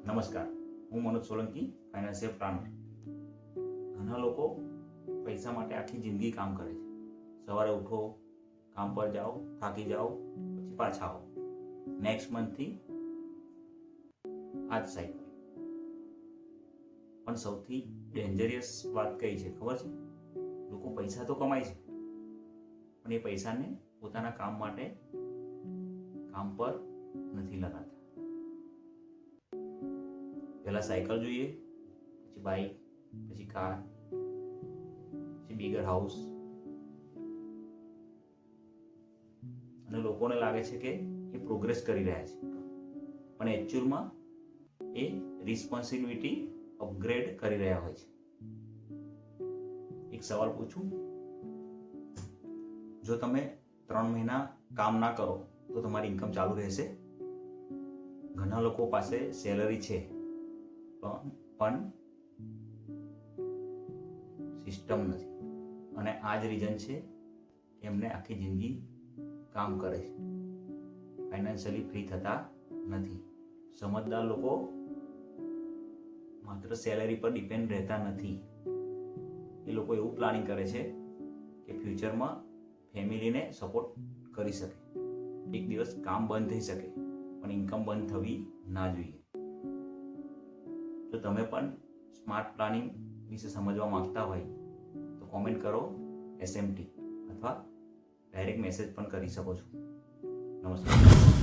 નમસ્કાર, હું Manoj Solanki, financial planar. ઘણા લોકો પૈસા માટે આખી જિંદગી કામ કરે છે. સવારે ઉઠો, કામ પર જાઓ, થાકી જાઓ, પછી પાછા આવો. નેક્સ્ટ મંથથી આ જ સાયકલ. પણ સૌથી ડેન્જરિયસ વાત કઈ છે ખબર છે? લોકો પૈસા તો કમાય છે, પણ એ પૈસાને પોતાના કામ માટે કામ પર નથી લગાડતા. પહેલા સાયકલ જોઈએ, પછી બાઇક, પછી કાર, પછી બિગર હાઉસ. અને લોકોને લાગે છે કે એ પ્રોગ્રેસ કરી રહ્યા છે, પણ એકચ્યુઅલમાં એ રિસ્પોન્સિબિલિટી અપગ્રેડ કરી રહ્યા હોય છે. એક સવાલ પૂછું, જો તમે 3 મહિના કામ ના કરો તો તમારી ઇન્કમ ચાલુ રહેશે? ઘણા લોકો પાસે સેલરી છે, પણ સિસ્ટમ નથી. અને આ જ રીઝન છે કે એમને આખી જિંદગી કામ કરે છે, ફાઇનાન્શિયલી ફ્રી થતા નથી. સમજદાર લોકો માત્ર સેલેરી પર ડિપેન્ડ રહેતા નથી. એ લોકો એવું પ્લાનિંગ કરે છે કે ફ્યુચરમાં ફેમિલીને સપોર્ટ કરી શકે. એક દિવસ કામ બંધ થઈ શકે, પણ ઇન્કમ બંધ થવી ના જોઈએ. જો તમે પણ સ્માર્ટ પ્લાનિંગ વિશે સમજવા માંગતા હોય તો કોમેન્ટ કરો SMT, અથવા ડાયરેક્ટ મેસેજ પણ કરી શકો છો. નમસ્કાર.